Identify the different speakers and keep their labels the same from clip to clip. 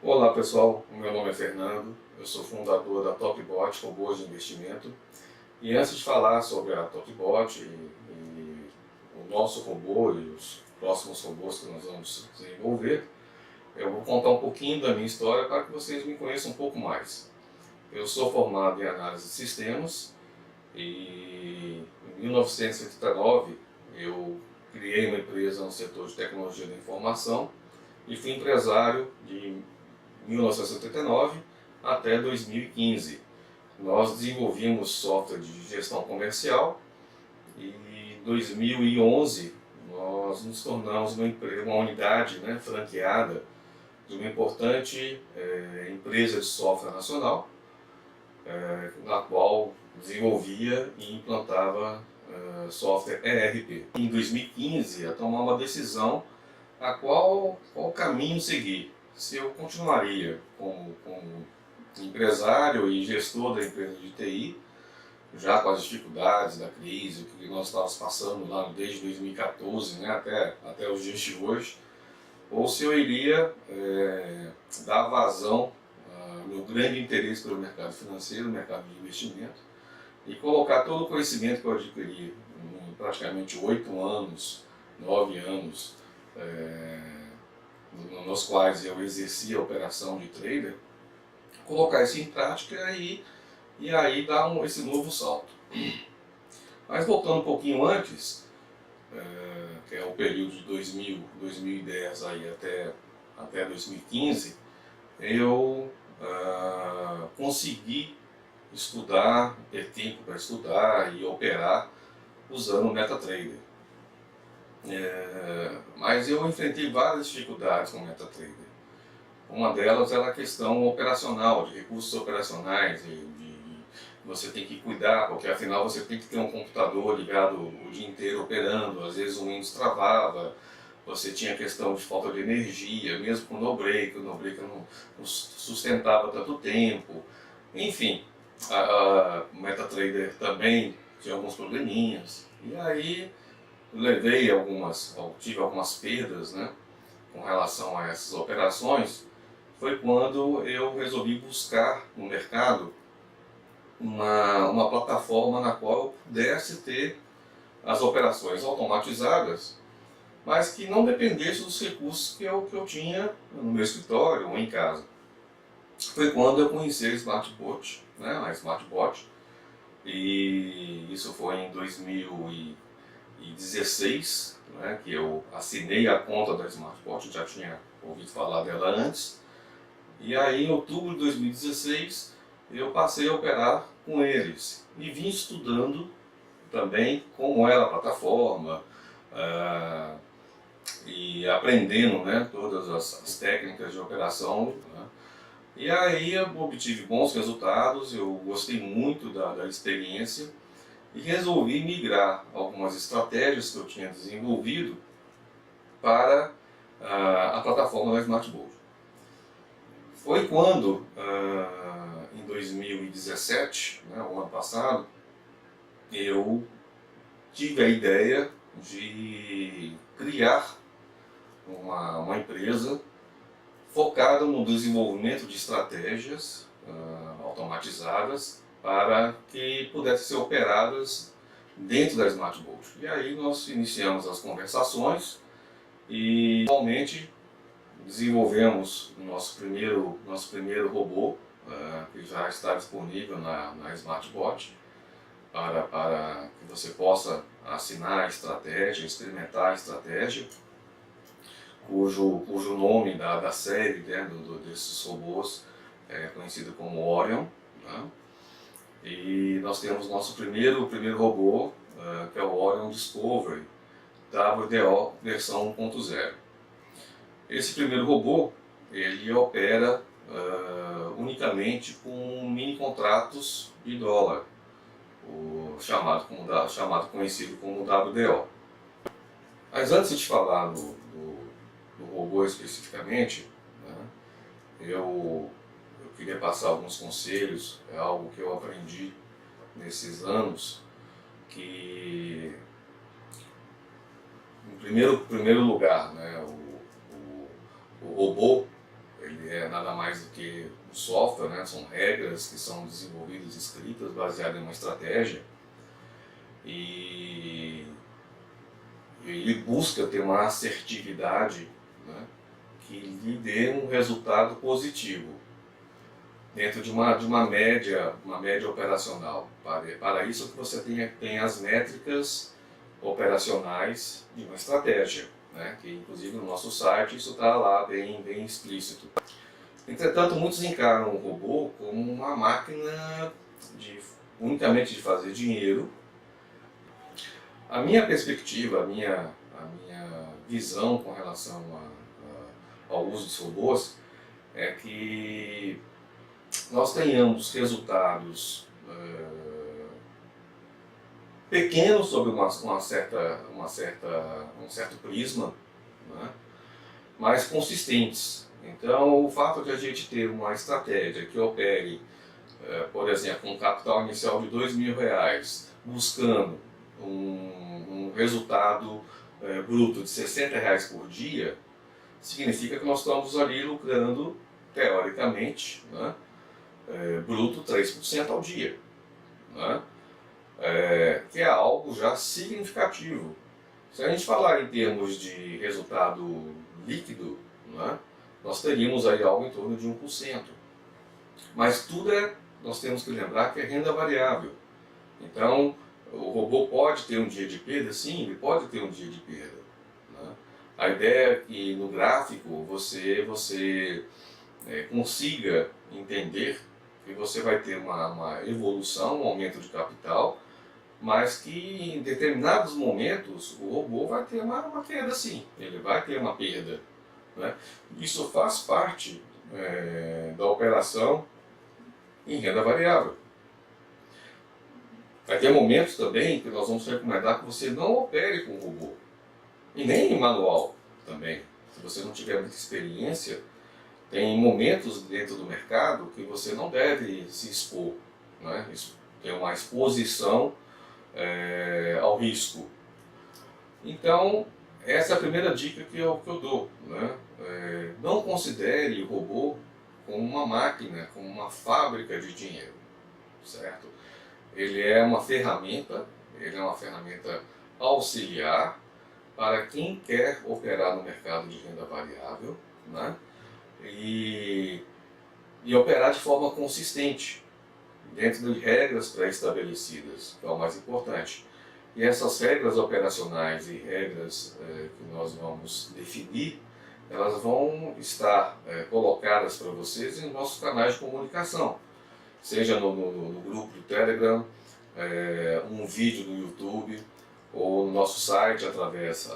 Speaker 1: Olá pessoal, o meu nome é Fernando, eu sou fundador da TopBot, robôs de investimento. E antes de falar sobre a TopBot e o nosso robô e os próximos robôs que nós vamos desenvolver, eu vou contar um pouquinho da minha história para que vocês me conheçam um pouco mais. Eu sou formado em análise de sistemas e em 1979 eu criei uma empresa no setor de tecnologia da informação e fui empresário de 1979 até 2015. Nós desenvolvimos software de gestão comercial e em 2011 nós nos tornamos uma unidade, franqueada de uma importante empresa de software nacional, na qual desenvolvia e implantava software ERP. Em 2015, a tomar uma decisão a qual caminho seguir. Se eu continuaria como empresário e gestor da empresa de TI, já com as dificuldades da crise, o que nós estávamos passando lá desde 2014, até os dias de hoje, ou se eu iria dar vazão ao meu grande interesse pelo mercado financeiro, mercado de investimento, e colocar todo o conhecimento que eu adquiri em praticamente 8 anos, 9 anos, nos quais eu exerci a operação de trader, colocar isso em prática e aí dar esse novo salto. Mas voltando um pouquinho antes, que é o período de 2010 aí até 2015, eu consegui estudar, ter tempo para estudar e operar usando o MetaTrader. Mas eu enfrentei várias dificuldades com o MetaTrader. Uma delas era a questão operacional, de recursos operacionais, você tem que cuidar, porque afinal você tem que ter um computador ligado o dia inteiro operando, às vezes o Windows travava, você tinha questão de falta de energia, mesmo com o no-break não sustentava tanto tempo. Enfim, o MetaTrader também tinha alguns probleminhas. E aí tive algumas perdas, com relação a essas operações. Foi quando eu resolvi buscar no mercado uma plataforma na qual eu pudesse ter as operações automatizadas, mas que não dependesse dos recursos que eu tinha no meu escritório ou em casa. Foi quando eu conheci a SmartBot, a SmartBot, e isso foi em 2016, que eu assinei a conta da SmartBot, eu já tinha ouvido falar dela antes. E aí, em outubro de 2016, eu passei a operar com eles e vim estudando também como era a plataforma e aprendendo todas as técnicas de operação. E aí eu obtive bons resultados, eu gostei muito da experiência e resolvi migrar algumas estratégias que eu tinha desenvolvido para a plataforma da SmartBot. Foi quando, em 2017, o ano passado, eu tive a ideia de criar uma empresa focada no desenvolvimento de estratégias automatizadas para que pudessem ser operadas dentro da SmartBot. E aí nós iniciamos as conversações e atualmente desenvolvemos o nosso primeiro robô, que já está disponível na SmartBot, para que você possa assinar a estratégia, experimentar a estratégia, cujo nome da série desses robôs é conhecido como Orion. E nós temos nosso primeiro robô, que é o Orion Discovery WDO versão 1.0. Esse primeiro robô, ele opera unicamente com mini contratos de dólar, conhecido como WDO. Mas antes de falar do robô especificamente, eu queria passar alguns conselhos, é algo que eu aprendi nesses anos, que em primeiro lugar, o robô, ele é é nada mais do que um software, né? São regras que são desenvolvidas, escritas, baseadas em uma estratégia. E ele busca ter uma assertividade, né, que lhe dê um resultado positivo dentro de uma média operacional. Para isso que você tem as métricas operacionais de uma estratégia, né, que inclusive no nosso site isso está lá bem explícito. Entretanto, muitos encaram o robô como uma máquina unicamente de fazer dinheiro. A minha perspectiva, a minha visão com relação ao uso dos robôs é que nós tenhamos resultados pequenos sobre um certo prisma, né, mas consistentes. Então, o fato de a gente ter uma estratégia que opere, por exemplo, um capital inicial de R$2.000, buscando um resultado bruto de R$60 por dia, significa que nós estamos ali lucrando, teoricamente, né, bruto 3% ao dia, né, que é algo já significativo. Se a gente falar em termos de resultado líquido, né, nós teríamos aí algo em torno de 1%. Mas tudo nós temos que lembrar que é renda variável. Então, o robô pode ter um dia de perda? Sim, ele pode ter um dia de perda, né? A ideia é que no gráfico você consiga entender que você vai ter uma evolução, um aumento de capital, mas que em determinados momentos o robô vai ter uma queda sim, ele vai ter uma perda, né? Isso faz parte da operação em renda variável. Vai ter momentos também que nós vamos recomendar que você não opere com robô, e nem em manual também. Se você não tiver muita experiência, tem momentos dentro do mercado que você não deve se expor, né? Tem uma exposição ao risco. Então, essa é a primeira dica que eu dou, né? Não considere o robô como uma máquina, como uma fábrica de dinheiro, certo? Ele é uma ferramenta auxiliar para quem quer operar no mercado de renda variável, né? E operar de forma consistente, dentro de regras pré-estabelecidas, que é o mais importante. E essas regras operacionais e regras que nós vamos definir, elas vão estar colocadas para vocês em nossos canais de comunicação, seja no grupo do Telegram, um vídeo no YouTube, ou no nosso site através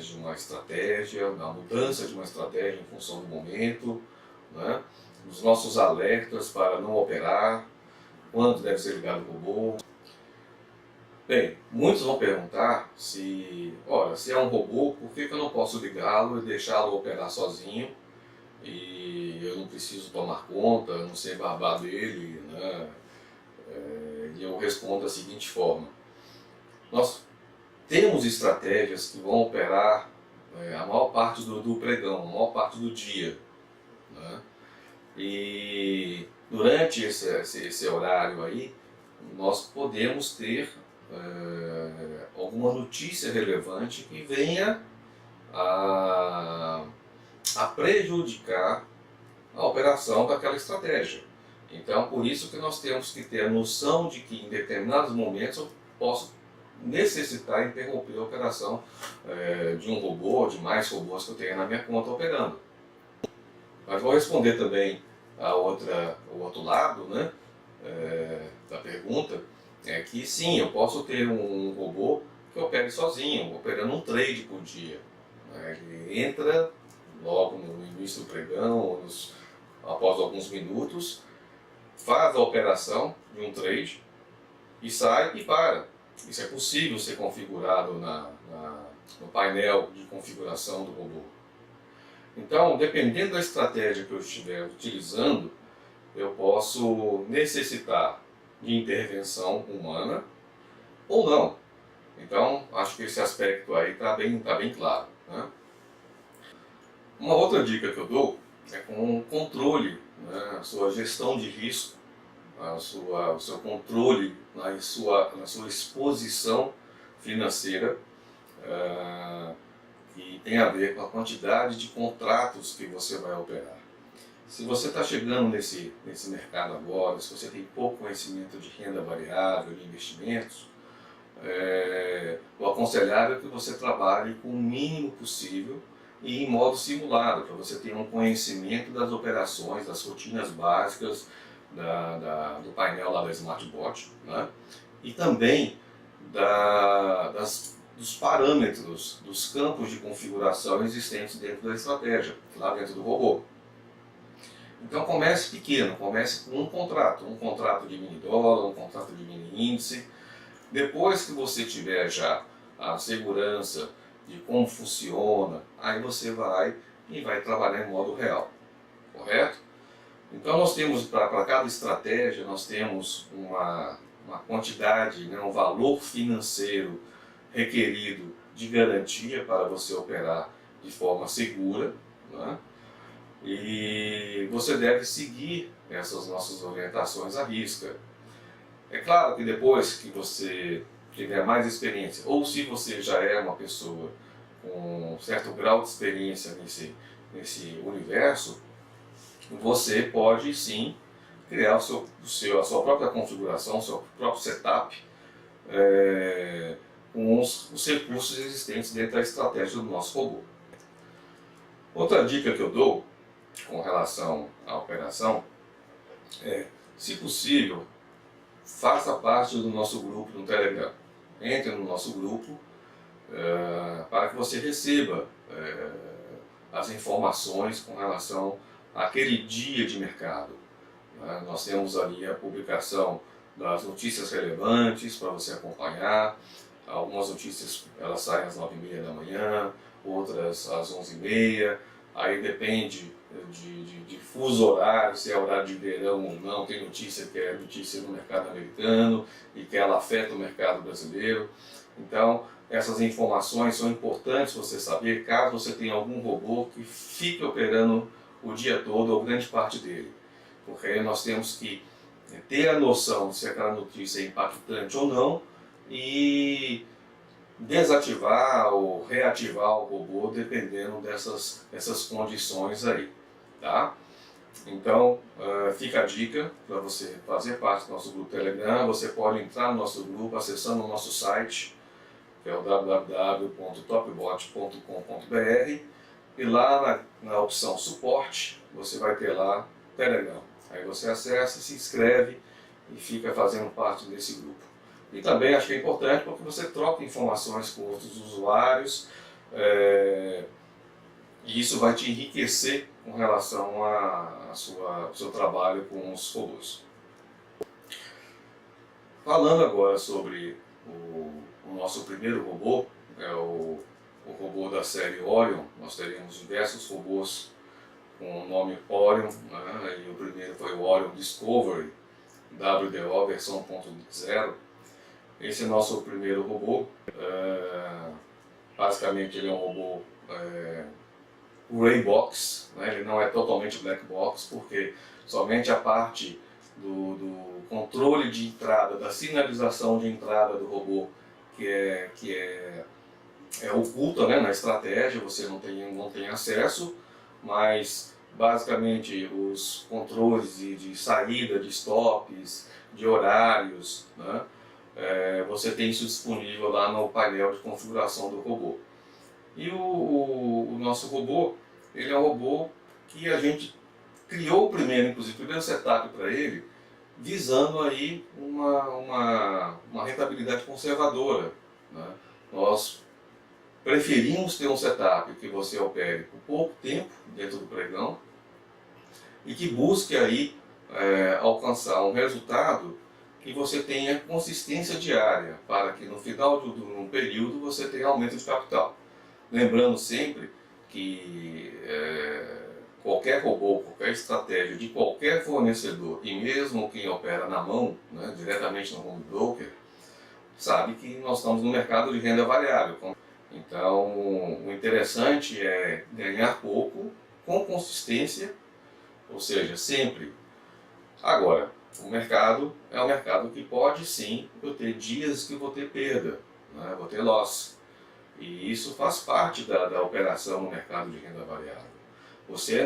Speaker 1: de uma estratégia, da mudança de uma estratégia em função do momento, né? Os nossos alertas para não operar, quando deve ser ligado o robô. Bem, muitos vão perguntar se é um robô, por que eu não posso ligá-lo e deixá-lo operar sozinho e eu não preciso tomar conta, não ser babá dele, né? E eu respondo da seguinte forma: nós temos estratégias que vão operar a maior parte do pregão, a maior parte do dia, né? E durante esse horário aí, nós podemos ter alguma notícia relevante que venha a prejudicar a operação daquela estratégia. Então, por isso que nós temos que ter a noção de que em determinados momentos eu posso necessitar interromper a operação de um robô, de mais robôs que eu tenha na minha conta operando. Mas vou responder também o outro lado, né, da pergunta, que sim, eu posso ter um robô que opere sozinho, operando um trade por dia, né? Ele entra logo no início do pregão, ou após alguns minutos, faz a operação de um trade e sai e para. Isso é possível ser configurado no painel de configuração do robô. Então, dependendo da estratégia que eu estiver utilizando, eu posso necessitar de intervenção humana ou não. Então, acho que esse aspecto aí está bem claro, né? Uma outra dica que eu dou é com o controle, né, a sua gestão de risco, o seu controle na sua exposição financeira, que tem a ver com a quantidade de contratos que você vai operar. Se você está chegando nesse mercado agora, se você tem pouco conhecimento de renda variável, de investimentos, o aconselhável é que você trabalhe com o mínimo possível e em modo simulado, para você ter um conhecimento das operações, das rotinas básicas do painel lá da Smartbot, né? E também dos parâmetros, dos campos de configuração existentes dentro da estratégia, lá dentro do robô. Então comece pequeno, comece com um contrato de mini dólar, um contrato de mini índice. Depois que você tiver já a segurança de como funciona, aí você vai trabalhar em modo real, correto? Então nós temos, para cada estratégia, nós temos uma quantidade, né, um valor financeiro requerido de garantia para você operar de forma segura, né? E você deve seguir essas nossas orientações à risca. É claro que depois que você tiver mais experiência, ou se você já é uma pessoa com um certo grau de experiência nesse universo, você pode sim criar a sua própria configuração, o seu próprio setup, com os recursos existentes dentro da estratégia do nosso robô. Outra dica que eu dou com relação à operação é, se possível, faça parte do nosso grupo no Telegram. Entre no nosso grupo para que você receba as informações com relação àquele dia de mercado. Nós temos ali a publicação das notícias relevantes para você acompanhar. Algumas notícias elas saem às 9h30 da manhã, outras às 11h30. Aí depende de fuso horário, se é horário de verão ou não. Tem notícia que é notícia no mercado americano e que ela afeta o mercado brasileiro. Então, essas informações são importantes você saber caso você tenha algum robô que fique operando o dia todo ou grande parte dele. Porque aí nós temos que ter a noção se aquela notícia é impactante ou não e desativar ou reativar o robô dependendo dessas condições aí, tá? Então, fica a dica para você fazer parte do nosso grupo Telegram. Você pode entrar no nosso grupo acessando o nosso site, que é o www.topbot.com.br, e lá na opção suporte você vai ter lá Telegram. Aí você acessa, se inscreve e fica fazendo parte desse grupo. E também acho que é importante porque você troca informações com outros usuários e isso vai te enriquecer com relação ao seu trabalho com os robôs. Falando agora sobre o nosso primeiro robô, o robô da série Orion. Nós teremos diversos robôs com o nome Orion, né? E o primeiro foi o Orion Discovery WDO versão 1.0. Esse é nosso primeiro robô. Basicamente ele é um robô gray box, né? Ele não é totalmente black box, porque somente a parte do controle de entrada, da sinalização de entrada do robô que é oculta, né, na estratégia, você não tem acesso, mas basicamente os controles de saída, de stops, de horários, né, você tem isso disponível lá no painel de configuração do robô. E o nosso robô, ele é um robô que a gente criou primeiro, inclusive, o primeiro setup para ele, visando aí uma rentabilidade conservadora, né? Nós preferimos ter um setup que você opere por pouco tempo dentro do pregão e que busque aí alcançar um resultado que você tenha consistência diária, para que no final de um período você tenha aumento de capital. Lembrando sempre que qualquer robô, qualquer estratégia de qualquer fornecedor, e mesmo quem opera na mão, né, diretamente no home broker, sabe que nós estamos no mercado de renda variável. Então, o interessante é ganhar pouco com consistência, ou seja, sempre. Agora, o mercado é um mercado que pode sim eu ter dias que vou ter perda, né? Vou ter loss. E isso faz parte da operação no mercado de renda variável. Você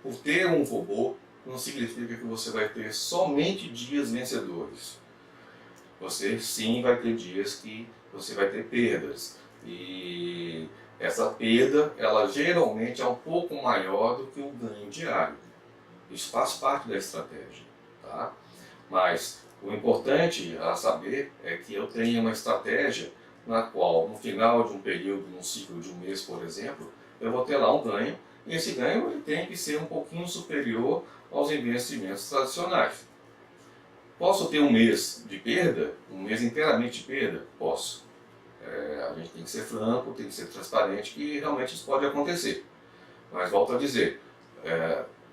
Speaker 1: por ter um robô, não significa que você vai ter somente dias vencedores. Você sim vai ter dias que você vai ter perdas. E essa perda, ela geralmente é um pouco maior do que o ganho diário. Isso faz parte da estratégia, tá? Mas o importante a saber é que eu tenha uma estratégia na qual, no final de um período, num ciclo de um mês, por exemplo, eu vou ter lá um ganho, e esse ganho ele tem que ser um pouquinho superior aos investimentos tradicionais. Posso ter um mês de perda, um mês inteiramente de perda? Posso. A gente tem que ser franco, tem que ser transparente, que realmente isso pode acontecer. Mas volto a dizer,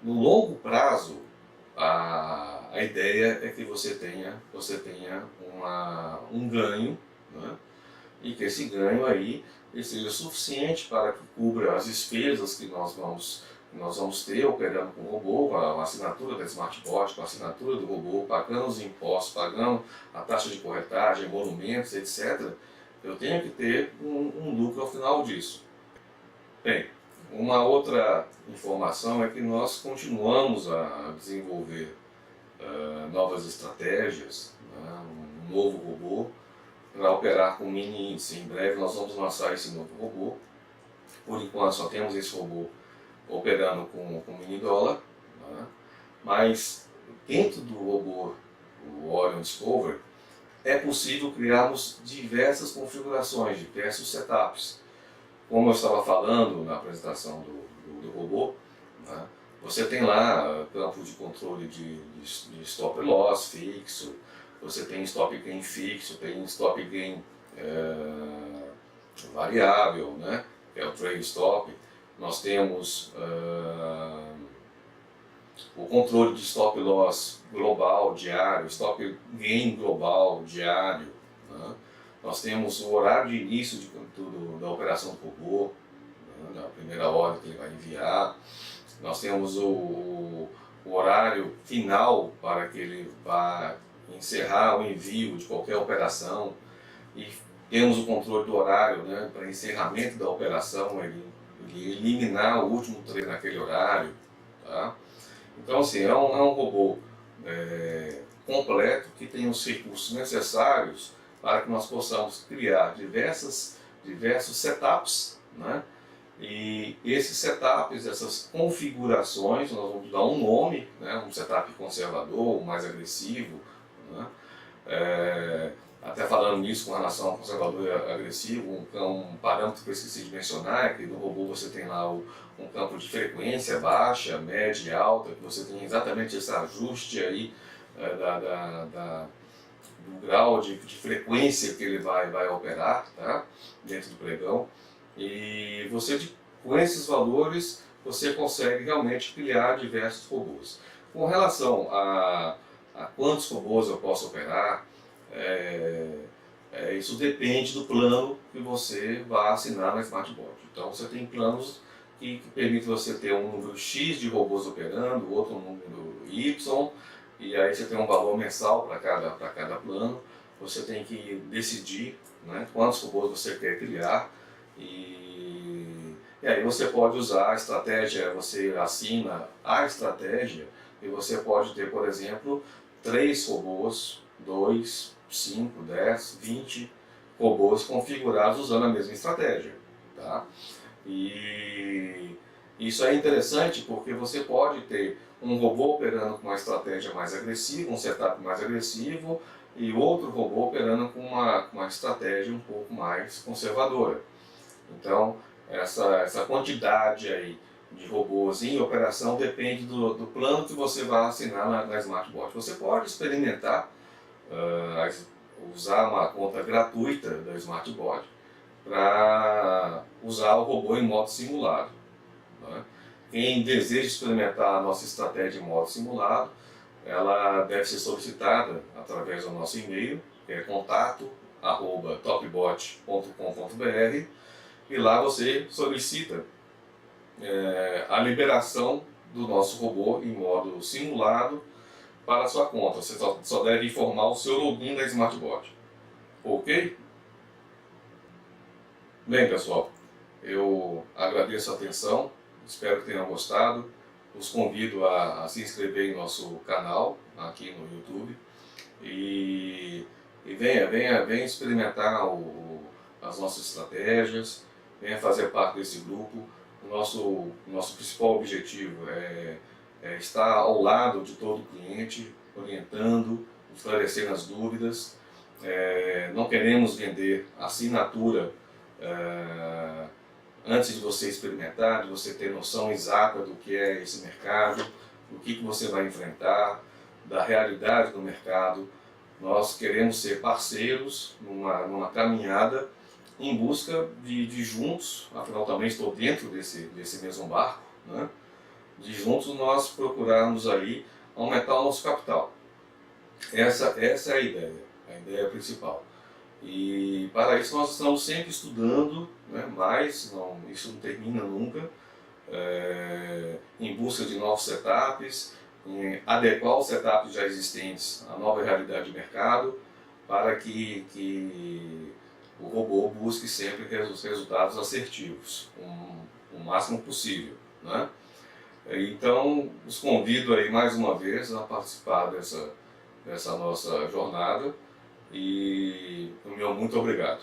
Speaker 1: no longo prazo, a ideia é que você tenha um ganho, né? E que esse ganho aí ele seja suficiente para que cubra as despesas que nós vamos ter operando com o robô, a assinatura da smartbot, com a assinatura do robô, pagando os impostos, pagando a taxa de corretagem, emolumentos, etc. Eu tenho que ter um lucro ao final disso. Bem, uma outra informação é que nós continuamos a desenvolver novas estratégias, né, um novo robô para operar com mini índice. Em breve nós vamos lançar esse novo robô. Por enquanto só temos esse robô operando com mini dólar, né, mas dentro do robô, o Orion Discover, é possível criarmos diversas configurações, diversos setups. Como eu estava falando na apresentação do robô, né, você tem lá campo de controle de stop loss fixo, você tem stop gain fixo, tem stop gain variável, né, que é o trade stop. Nós temos o controle de stop loss global diário, stop gain global diário, né. Nós temos o horário de início da operação do robô, né, na primeira ordem que ele vai enviar. Nós temos o horário final para que ele vá encerrar o envio de qualquer operação. E temos o controle do horário, né, para encerramento da operação, ele eliminar o último trade naquele horário. Tá? Então, assim, é um robô completo que tem os recursos necessários para que nós possamos criar diversos setups, né? E esses setups, essas configurações, nós vamos dar um nome, né? Um setup conservador, mais agressivo, né? Até falando nisso com relação ao conservador e agressivo, um parâmetro que eu esqueci de mencionar é que no robô você tem lá um campo de frequência baixa, média e alta, que você tem exatamente esse ajuste aí do grau de frequência que ele vai operar, tá? Dentro do pregão. E com esses valores você consegue realmente criar diversos robôs. Com relação a quantos robôs eu posso operar, isso depende do plano que você vai assinar na SmartBot. Então você tem planos que permitem você ter um número X de robôs operando, outro número Y, e aí você tem um valor mensal para cada plano. Você tem que decidir, né, quantos robôs você quer criar, e aí você pode usar a estratégia, você assina a estratégia e você pode ter, por exemplo, 3 robôs, 2, 5, 10, 20 robôs configurados usando a mesma estratégia. Tá? E isso é interessante porque você pode ter um robô operando com uma estratégia mais agressiva, um setup mais agressivo, e outro robô operando com uma estratégia um pouco mais conservadora. Então, essa quantidade aí de robôs em operação depende do plano que você vai assinar na SmartBot. Você pode experimentar, usar uma conta gratuita da SmartBot para usar o robô em modo simulado. Né? Quem deseja experimentar a nossa estratégia em modo simulado, ela deve ser solicitada através do nosso e-mail, que é contato@topbot.com.br, e lá você solicita a liberação do nosso robô em modo simulado para a sua conta. Você só deve informar o seu login da SmartBot. Ok? Bem, pessoal, eu agradeço a atenção, espero que tenham gostado. Os convido a se inscrever em nosso canal aqui no YouTube e venha experimentar as nossas estratégias, venha fazer parte desse grupo. O nosso principal objetivo é estar ao lado de todo cliente, orientando, esclarecendo as dúvidas. Não queremos vender assinatura antes de você experimentar, de você ter noção exata do que é esse mercado, do que você vai enfrentar, da realidade do mercado. Nós queremos ser parceiros numa caminhada em busca de juntos, afinal também estou dentro desse mesmo barco, né? De juntos nós procurarmos aí aumentar o nosso capital. Essa é a ideia principal. E para isso nós estamos sempre estudando, né, mas isso não termina nunca, em busca de novos setups, em adequar os setups já existentes à nova realidade de mercado, para que o robô busque sempre resultados assertivos, o máximo possível, né? Então, os convido aí mais uma vez a participar dessa nossa jornada e o meu muito obrigado.